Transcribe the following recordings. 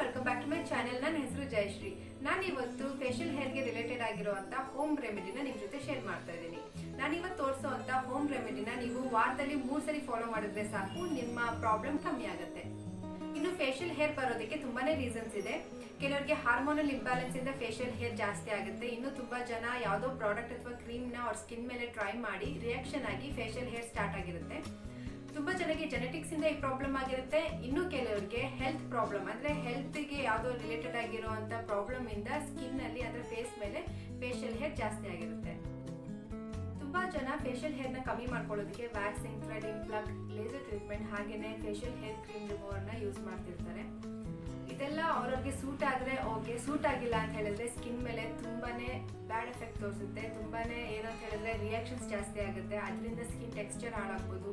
Welcome back to my channel. ನನ್ನ ಹೆಸರು ಜಯಶ್ರೀ. ನಾನು ಇವತ್ತು ಫೇಶಿಯಲ್ ಹೇರ್ಗೆ ರಿಲೇಟೆಡ್ ಆಗಿರುವಂತ ಹೋಮ್ ರೆಮಿಡಿನ ನಿಮ್ಮ ಜೊತೆ ಶೇರ್ ಮಾಡ್ತಾ ಇದ್ದೀನಿ. ನಾನು ಇವತ್ತು ತೋರಿಸುವಂತ ಹೋಮ್ ರೆಮಿಡಿನ ನೀವು ವಾರದಲ್ಲಿ 3 ಸರಿ ಫಾಲೋ ಮಾಡಿದ್ರೆ ಸಾಕು, ನಿಮ್ಮ ಪ್ರಾಬ್ಲಮ್ ಕಮ್ಮಿ ಆಗುತ್ತೆ. ಇನ್ನು ಫೇಶಿಯಲ್ ಹೇರ್ ಬರೋದಕ್ಕೆ ತುಂಬಾನೇ ರೀಸನ್ಸ್ ಇದೆ. ಕೆಲವರಿಗೆ ಹಾರ್ಮೋನಲ್ ಇಂಬ್ಯಾಲೆನ್ಸ್ ಇಂದ ಫೇಶಿಯಲ್ ಹೇರ್ ಜಾಸ್ತಿ ಆಗುತ್ತೆ. ಇನ್ನು ತುಂಬಾ ಜನ ಯಾವುದೋ ಪ್ರಾಡಕ್ಟ್ ಅಥವಾ ಕ್ರೀಮ್ ನ ಅವ್ರ ಸ್ಕಿನ್ ಮೇಲೆ ಟ್ರೈ ಮಾಡಿ ರಿಯಾಕ್ಷನ್ ಆಗಿ ಫೇಶಿಯಲ್ ಹೇರ್ ಸ್ಟಾರ್ಟ್ ಆಗಿರುತ್ತೆ. ತುಂಬಾ ಜನಕ್ಕೆ ಜೆನೆಟಿಕ್ಸ್ ಇಂದ ಈ ಪ್ರಾಬ್ಲಮ್ ಆಗಿರುತ್ತೆ. ಇನ್ನು ಕೆಲವರಿಗೆ ಹೆಲ್ತ್ ಪ್ರಾಬ್ಲಮ್ ಅಂದ್ರೆ ಹೆಲ್ತ್ ಗೆ ಯಾವುದೋ ರಿಲೇಟೆಡ್ ಆಗಿರುವಂತ ಪ್ರಾಬ್ಲಮ್ ಇಂದ ಸ್ಕಿನ್ ಅಲ್ಲಿ ಅಂದ್ರೆ ಫೇಸ್ ಮೇಲೆ ಫೇಶಿಯಲ್ ಹೇರ್ ಜಾಸ್ತಿ ಆಗಿರುತ್ತೆ. ತುಂಬಾ ಜನ ಫೇಶಿಯಲ್ ಹೇರ್ ನ ಕಮ್ಮಿ ಮಾಡ್ಕೊಳ್ಳೋದಕ್ಕೆ waxing, threading, plug, laser treatment ಹಾಗೇನೆ ಫೇಶಿಯಲ್ ಹೇರ್ ಕ್ರೀಮ್ ರಿಮೂವರ್ ನ ಯೂಸ್ ಮಾಡ್ತಿರ್ತಾರೆ. ಇದೆಲ್ಲ ಅವ್ರವ್ರಿಗೆ ಸೂಟ್ ಆದ್ರೆ ಓಕೆ, ಸೂಟ್ ಆಗಿಲ್ಲ ಅಂತ ಹೇಳಿದ್ರೆ ಸ್ಕಿನ್ ಮೇಲೆ ತುಂಬಾನೇ ಬ್ಯಾಡ್ ಎಫೆಕ್ಟ್ ತೋರಿಸುತ್ತೆ. ತುಂಬಾನೇ ಏನಂತ ಹೇಳಿದ್ರೆ ರಿಯಾಕ್ಷನ್ಸ್ ಜಾಸ್ತಿ ಆಗುತ್ತೆ. ಅದರಿಂದ ಸ್ಕಿನ್ ಟೆಕ್ಸ್ಚರ್ ಹಾಳಾಗ್ಬೋದು,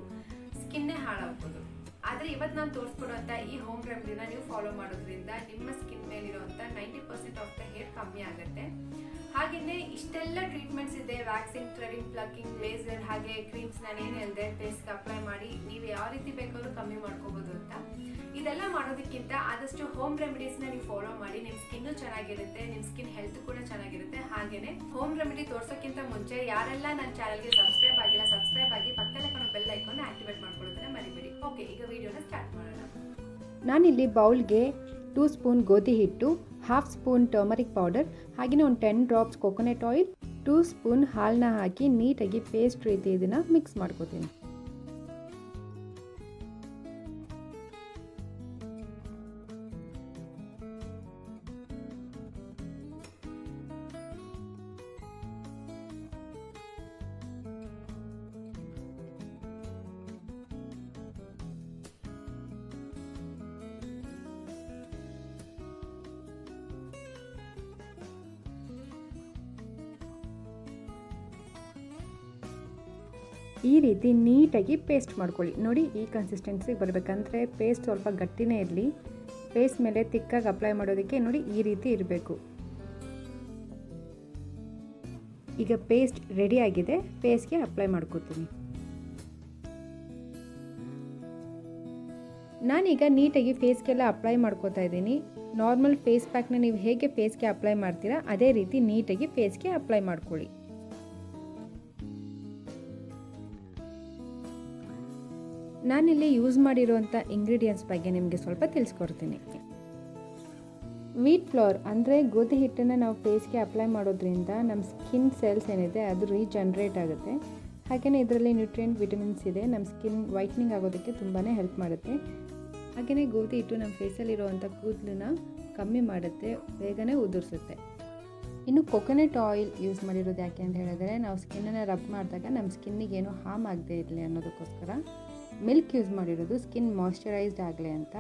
ಸ್ಕಿನ್ನೇ ಹಾಳಾಗ್ಬೋದು. ಆದ್ರೆ ಇವತ್ತು ನಾನು ತೋರಿಸ್ಕೊಡುವಂತ ಈ ಹೋಮ್ ರೆಮಿಡಿನ ನೀವು ಫಾಲೋ ಮಾಡೋದ್ರಿಂದ ನಿಮ್ಮ ಸ್ಕಿನ್ ಮೇಲಿರುವಂತ 90% ಆಫ್ ದ ಹೇರ್ ಕಮ್ಮಿ ಆಗುತ್ತೆ. ಹಾಗೇನೆ ಇಷ್ಟೆಲ್ಲ ಟ್ರೀಟ್ಮೆಂಟ್ಸ್ ಇದೆ, ವ್ಯಾಕ್ಸಿಂಗ್, ಥ್ರೆಡಿಂಗ್, ಪ್ಲಗ್ಗಿಂಗ್, ಲೇಸರ್ ಹಾಗೆ ಕ್ರೀಮ್ಸ್ ನಾನು ಏನು ಹೇಳಿದೆ ಫೇಸ್ಗೆ ಅಪ್ಲೈ ಮಾಡಿ ನೀವು ಯಾವ ರೀತಿ ಬೇಕಾದ್ರೂ ಕಮ್ಮಿ ಮಾಡ್ಕೋಬಹುದು ಅಂತ. ಇದೆಲ್ಲ ಮಾಡೋದಕ್ಕಿಂತ ಆದಷ್ಟು ಹೋಮ್ ರೆಮಿಡೀಸ್ ನ ನೀವು ಫಾಲೋ ಮಾಡಿ, ನಿಮ್ ಸ್ಕಿನ್ ಚೆನ್ನಾಗಿರುತ್ತೆ, ನಿಮ್ ಸ್ಕಿನ್ ಹೆಲ್ತ್ ಕೂಡ ಚೆನ್ನಾಗಿರುತ್ತೆ. ಹಾಗೇನೆ ಹೋಮ್ ರೆಮಿಡಿ ತೋರ್ಸೋಕ್ಕಿಂತ ಮುಂಚೆ ಯಾರೆಲ್ಲ ನನ್ನ ಚಾನಲ್ಗೆ ಸಬ್ಸ್ಕ್ರೈಬ್ ಆಗಿಲ್ಲ ಸಬ್ಸ್ಕ್ರೈಬ್ ಆಗಿ ಪಕ್ಕದಲ್ಲೇ ಕಾಣೋ ಬೆಲ್ ಐಕಾನ್ ಆಕ್ಟಿವೇಟ್ ಮಾಡ್ಕೊಳ್ಳೋದನ್ನ ಮರಿಬೇಡಿ. ಓಕೆ, ಈಗ ವಿಡಿಯೋನ ಸ್ಟಾರ್ಟ್ ಮಾಡೋಣ. ನಾನಿಲ್ಲಿ ಬೌಲ್ಗೆ 2 ಸ್ಪೂನ್ ಗೋಧಿ ಹಿಟ್ಟು, 1/2 ಸ್ಪೂನ್ ಟರ್ಮರಿಕ್ ಪೌಡರ್, ಹಾಗೆಯೇ ಒಂದು 10 ಡ್ರಾಪ್ಸ್ ಕೊಕೊನಟ್ ಆಯಿಲ್, 2 ಸ್ಪೂನ್ ಹಾಲನ್ನ ಹಾಕಿ ನೀಟಾಗಿ ಪೇಸ್ಟ್ ರೀತಿ ಇದನ್ನು ಮಿಕ್ಸ್ ಮಾಡ್ಕೋತೀನಿ. ಈ ರೀತಿ ನೀಟಾಗಿ ಪೇಸ್ಟ್ ಮಾಡ್ಕೊಳ್ಳಿ. ನೋಡಿ, ಈ ಕನ್ಸಿಸ್ಟೆನ್ಸಿಗೆ ಬರಬೇಕಂದ್ರೆ ಪೇಸ್ಟ್ ಸ್ವಲ್ಪ ಗಟ್ಟಿನೇ ಇರಲಿ. ಫೇಸ್ ಮೇಲೆ ತಿಕ್ಕಾಗಿ ಅಪ್ಲೈ ಮಾಡೋದಕ್ಕೆ ನೋಡಿ ಈ ರೀತಿ ಇರಬೇಕು. ಈಗ ಪೇಸ್ಟ್ ರೆಡಿ ಆಗಿದೆ, ಫೇಸ್ಗೆ ಅಪ್ಲೈ ಮಾಡ್ಕೋತೀನಿ. ನಾನೀಗ ನೀಟಾಗಿ ಫೇಸ್ಗೆಲ್ಲ ಅಪ್ಲೈ ಮಾಡ್ಕೋತಾ ಇದ್ದೀನಿ. ನಾರ್ಮಲ್ ಫೇಸ್ ಪ್ಯಾಕ್ನ ನೀವು ಹೇಗೆ ಫೇಸ್ಗೆ ಅಪ್ಲೈ ಮಾಡ್ತೀರಾ ಅದೇ ರೀತಿ ನೀಟಾಗಿ ಫೇಸ್ಗೆ ಅಪ್ಲೈ ಮಾಡ್ಕೊಳ್ಳಿ. ನಾನಿಲ್ಲಿ ಯೂಸ್ ಮಾಡಿರುವಂಥ ಇಂಗ್ರೀಡಿಯೆಂಟ್ಸ್ ಬಗ್ಗೆ ನಿಮಗೆ ಸ್ವಲ್ಪ ತಿಳಿಸ್ಕೊಡ್ತೀನಿ. ವೀಟ್ ಫ್ಲೋರ್ ಅಂದರೆ ಗೋಧಿ ಹಿಟ್ಟನ್ನು ನಾವು ಫೇಸ್ಗೆ ಅಪ್ಲೈ ಮಾಡೋದ್ರಿಂದ ನಮ್ಮ ಸ್ಕಿನ್ ಸೆಲ್ಸ್ ಏನಿದೆ ಅದು ರೀಜನ್ರೇಟ್ ಆಗುತ್ತೆ. ಹಾಗೆಯೇ ಇದರಲ್ಲಿ ನ್ಯೂಟ್ರಿಯೆಂಟ್, ವಿಟಮಿನ್ಸ್ ಇದೆ, ನಮ್ಮ ಸ್ಕಿನ್ ವೈಟ್ನಿಂಗ್ ಆಗೋದಕ್ಕೆ ತುಂಬಾ ಹೆಲ್ಪ್ ಮಾಡುತ್ತೆ. ಹಾಗೆಯೇ ಗೋಧಿ ಹಿಟ್ಟು ನಮ್ಮ ಫೇಸಲ್ಲಿರುವಂಥ ಕೂದಲನ್ನ ಕಮ್ಮಿ ಮಾಡುತ್ತೆ, ಬೇಗನೆ ಉದುರಿಸುತ್ತೆ. ಇನ್ನು ಕೊಕೊನಟ್ ಆಯಿಲ್ ಯೂಸ್ ಮಾಡಿರೋದು ಯಾಕೆ ಅಂತ ಹೇಳಿದ್ರೆ ನಾವು ಸ್ಕಿನ್ನನ್ನು ರಬ್ ಮಾಡಿದಾಗ ನಮ್ಮ ಸ್ಕಿನ್ನಿಗೆ ಏನೂ ಹಾರ್ಮ್ ಆಗದೆ ಇರಲಿ ಅನ್ನೋದಕ್ಕೋಸ್ಕರ. ಮಿಲ್ಕ್ ಯೂಸ್ ಮಾಡಿರೋದು ಸ್ಕಿನ್ ಮಾಯ್ಶ್ಚರೈಸ್ಡ್ ಆಗಲಿ ಅಂತ.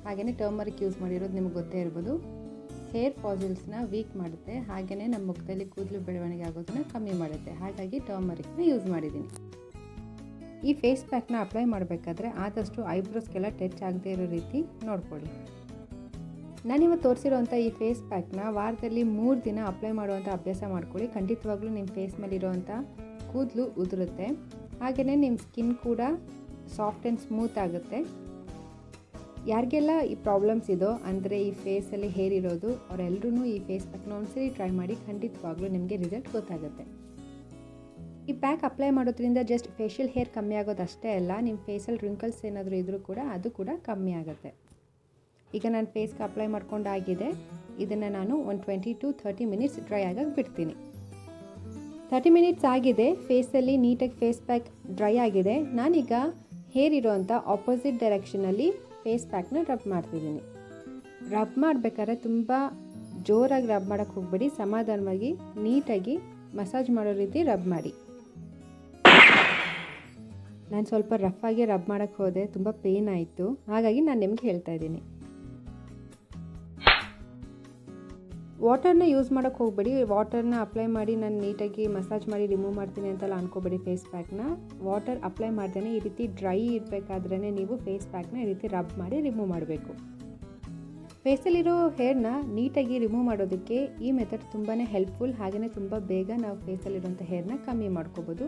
ಹಾಗೆಯೇ ಟರ್ಮರಿಕ್ ಯೂಸ್ ಮಾಡಿರೋದು ನಿಮಗೆ ಗೊತ್ತೇ ಇರ್ಬೋದು, ಹೇರ್ ಫಾಸಿಲ್ಸ್ನ ವೀಕ್ ಮಾಡುತ್ತೆ. ಹಾಗೆಯೇ ನಮ್ಮ ಮುಖದಲ್ಲಿ ಕೂದಲು ಬೆಳವಣಿಗೆ ಆಗೋದನ್ನ ಕಮ್ಮಿ ಮಾಡುತ್ತೆ. ಹಾಗಾಗಿ ಟರ್ಮರಿಕ್ನ ಯೂಸ್ ಮಾಡಿದ್ದೀನಿ. ಈ ಫೇಸ್ ಪ್ಯಾಕ್ನ ಅಪ್ಲೈ ಮಾಡಬೇಕಾದ್ರೆ ಆದಷ್ಟು ಐಬ್ರೋಸ್ಗೆಲ್ಲ ಟಚ್ ಆಗದೆ ಇರೋ ರೀತಿ ನೋಡ್ಕೊಳ್ಳಿ. ನಾನಿವತ್ತು ತೋರಿಸಿರೋಂಥ ಈ ಫೇಸ್ ಪ್ಯಾಕ್ನ ವಾರದಲ್ಲಿ 3 ದಿನ ಅಪ್ಲೈ ಮಾಡುವಂಥ ಅಭ್ಯಾಸ ಮಾಡ್ಕೊಳ್ಳಿ. ಖಂಡಿತವಾಗ್ಲೂ ನಿಮ್ಮ ಫೇಸ್ ಮೇಲಿರುವಂಥ ಕೂದಲು ಉದುರುತ್ತೆ. ಹಾಗೆಯೇ ನಿಮ್ಮ ಸ್ಕಿನ್ ಕೂಡ ಸಾಫ್ಟ್ ಆ್ಯಂಡ್ ಸ್ಮೂತ್ ಆಗುತ್ತೆ. ಯಾರಿಗೆಲ್ಲ ಈ ಪ್ರಾಬ್ಲಮ್ಸ್ ಇದೋ ಅಂದರೆ ಈ ಫೇಸಲ್ಲಿ ಹೇರ್ ಇರೋದು ಅವರೆಲ್ಲರೂ ಈ ಫೇಸ್ ಪ್ಯಾಕ್ನ ಒಂದ್ಸರಿ ಟ್ರೈ ಮಾಡಿ, ಖಂಡಿತವಾಗ್ಲೂ ನಿಮಗೆ ರಿಸಲ್ಟ್ ಗೊತ್ತಾಗುತ್ತೆ. ಈ ಪ್ಯಾಕ್ ಅಪ್ಲೈ ಮಾಡೋದ್ರಿಂದ ಜಸ್ಟ್ ಫೇಶಿಯಲ್ ಹೇರ್ ಕಮ್ಮಿ ಆಗೋದು ಅಷ್ಟೇ ಅಲ್ಲ, ನಿಮ್ಮ ಫೇಸಲ್ಲಿ ರಿಂಕಲ್ಸ್ ಏನಾದರೂ ಇದ್ದರೂ ಕೂಡ ಅದು ಕೂಡ ಕಮ್ಮಿ ಆಗುತ್ತೆ. ಈಗ ನಾನು ಫೇಸ್ಗೆ ಅಪ್ಲೈ ಮಾಡ್ಕೊಂಡಾಗಿದೆ. ಇದನ್ನು ನಾನು ಒಂದು 20 to 30 ಮಿನಿಟ್ಸ್ ಡ್ರೈ ಆಗೋಕ್ಕೆ ಬಿಡ್ತೀನಿ. 30 ಮಿನಿಟ್ಸ್ ಆಗಿದೆ, ಫೇಸಲ್ಲಿ ನೀಟಾಗಿ ಫೇಸ್ ಪ್ಯಾಕ್ ಡ್ರೈ ಆಗಿದೆ. ನಾನೀಗ ಹೇರ್ ಇರೋವಂಥ ಆಪೋಸಿಟ್ ಡೈರೆಕ್ಷನಲ್ಲಿ ಫೇಸ್ ಪ್ಯಾಕ್ನ ರಬ್ ಮಾಡ್ತಿದ್ದೀನಿ. ರಬ್ ಮಾಡಬೇಕಾದ್ರೆ ತುಂಬ ಜೋರಾಗಿ ರಬ್ ಮಾಡೋಕ್ಕೆ ಹೋಗಬೇಡಿ, ಸಮಾಧಾನವಾಗಿ ನೀಟಾಗಿ ಮಸಾಜ್ ಮಾಡೋ ರೀತಿ ರಬ್ ಮಾಡಿ. ನಾನು ಸ್ವಲ್ಪ ರಫಾಗಿ ರಬ್ ಮಾಡೋಕ್ಕೆ ಹೋದೆ, ತುಂಬ ಪೇನ್ ಆಯಿತು, ಹಾಗಾಗಿ ನಾನು ನಿಮ್ಗೆ ಹೇಳ್ತಾ ಇದ್ದೀನಿ. ವಾಟರ್ನ ಯೂಸ್ ಮಾಡೋಕ್ಕೆ ಹೋಗಬೇಡಿ. ವಾಟರ್ನ ಅಪ್ಲೈ ಮಾಡಿ ನಾನು ನೀಟಾಗಿ ಮಸಾಜ್ ಮಾಡಿ ರಿಮೂವ್ ಮಾಡ್ತೀನಿ ಅಂತೆಲ್ಲ ಅನ್ಕೋಬೇಡಿ. ಫೇಸ್ ಪ್ಯಾಕ್ನ ವಾಟರ್ ಅಪ್ಲೈ ಮಾಡ್ದೇನೆ ಈ ರೀತಿ ಡ್ರೈ ಇರಬೇಕಾದ್ರೇ ನೀವು ಫೇಸ್ ಪ್ಯಾಕ್ನ ಈ ರೀತಿ ರಬ್ ಮಾಡಿ ರಿಮೂವ್ ಮಾಡಬೇಕು. ಫೇಸಲ್ಲಿರೋ ಹೇರ್ನ ನೀಟಾಗಿ ರಿಮೂವ್ ಮಾಡೋದಕ್ಕೆ ಈ ಮೆಥಡ್ ತುಂಬಾ ಹೆಲ್ಪ್ಫುಲ್. ಹಾಗೆಯೇ ತುಂಬ ಬೇಗ ನಾವು ಫೇಸಲ್ಲಿರುವಂಥ ಹೇರ್ನ ಕಮ್ಮಿ ಮಾಡ್ಕೋಬೋದು.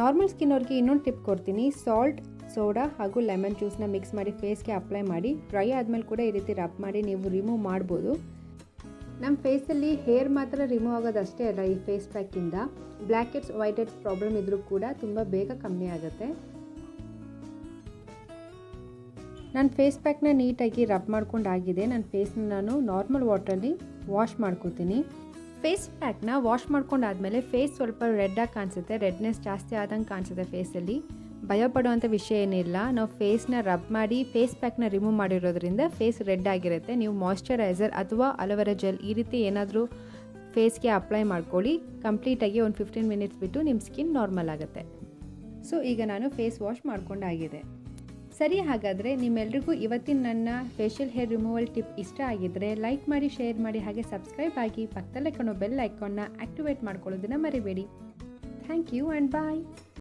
ನಾರ್ಮಲ್ ಸ್ಕಿನ್ ಅವ್ರಿಗೆ ಇನ್ನೊಂದು ಟಿಪ್ ಕೊಡ್ತೀನಿ. ಸಾಲ್ಟ್, ಸೋಡಾ ಹಾಗೂ ಲೆಮನ್ ಜ್ಯೂಸ್ನ ಮಿಕ್ಸ್ ಮಾಡಿ ಫೇಸ್ಗೆ ಅಪ್ಲೈ ಮಾಡಿ ಡ್ರೈ ಆದಮೇಲೆ ಕೂಡ ಈ ರೀತಿ ರಬ್ ಮಾಡಿ ನೀವು ರಿಮೂವ್ ಮಾಡ್ಬೋದು. ನಮ್ಮ ಫೇಸಲ್ಲಿ ಹೇರ್ ಮಾತ್ರ ರಿಮೂವ್ ಆಗೋದಷ್ಟೇ ಅಲ್ಲ, ಈ ಫೇಸ್ ಪ್ಯಾಕಿಂದ black heads white heads problem ಇದ್ರೂ ಕೂಡ ತುಂಬ ಬೇಗ ಕಮ್ಮಿ ಆಗುತ್ತೆ. ನಾನು ಫೇಸ್ ಪ್ಯಾಕ್ನ ನೀಟಾಗಿ ರಬ್ ಮಾಡ್ಕೊಂಡಾಗಿದೆ. ನನ್ನ ಫೇಸ್ನ ನಾನು ನಾರ್ಮಲ್ ವಾಟ್ರಲ್ಲಿ ವಾಶ್ ಮಾಡ್ಕೋತೀನಿ. ಫೇಸ್ ಪ್ಯಾಕ್ನ ವಾಶ್ ಮಾಡ್ಕೊಂಡಾದ್ಮೇಲೆ ಫೇಸ್ ಸ್ವಲ್ಪ ರೆಡ್ಡಾಗಿ ಕಾಣಿಸುತ್ತೆ, ರೆಡ್ನೆಸ್ ಜಾಸ್ತಿ ಆದಂಗೆ ಕಾಣಿಸುತ್ತೆ ಫೇಸಲ್ಲಿ. ಭಯ ಪಡುವಂಥ ವಿಷಯ ಏನಿಲ್ಲ. ನಾವು ಫೇಸ್ನ ರಬ್ ಮಾಡಿ ಫೇಸ್ ಪ್ಯಾಕ್ನ ರಿಮೂವ್ ಮಾಡಿರೋದ್ರಿಂದ ಫೇಸ್ ರೆಡ್ ಆಗಿರುತ್ತೆ. ನೀವು ಮಾಯ್ಶ್ಚರೈಸರ್ ಅಥವಾ ಅಲೋವೆರಾ ಜೆಲ್ ಈ ರೀತಿ ಏನಾದರೂ ಫೇಸ್ಗೆ ಅಪ್ಲೈ ಮಾಡ್ಕೊಳ್ಳಿ. ಕಂಪ್ಲೀಟಾಗಿ ಒಂದು 15 ಮಿನಿಟ್ಸ್ ಬಿಟ್ಟು ನಿಮ್ಮ ಸ್ಕಿನ್ ನಾರ್ಮಲ್ ಆಗುತ್ತೆ. ಸೊ ಈಗ ನಾನು ಫೇಸ್ ವಾಶ್ ಮಾಡ್ಕೊಂಡಾಗಿದೆ. ಸರಿ, ಹಾಗಾದರೆ ನಿಮ್ಮೆಲ್ರಿಗೂ ಇವತ್ತಿನ ನನ್ನ ಫೇಶಿಯಲ್ ಹೇರ್ ರಿಮೂವಲ್ ಟಿಪ್ ಇಷ್ಟ ಆಗಿದ್ದರೆ ಲೈಕ್ ಮಾಡಿ, ಶೇರ್ ಮಾಡಿ, ಹಾಗೆ ಸಬ್ಸ್ಕ್ರೈಬ್ ಆಗಿ ಪಕ್ಕದಲ್ಲೇ ಕಾಣೋ ಬೆಲ್ ಐಕಾನ್ನ ಆ್ಯಕ್ಟಿವೇಟ್ ಮಾಡ್ಕೊಳ್ಳೋದನ್ನು ಮರಿಬೇಡಿ. Thank you and bye.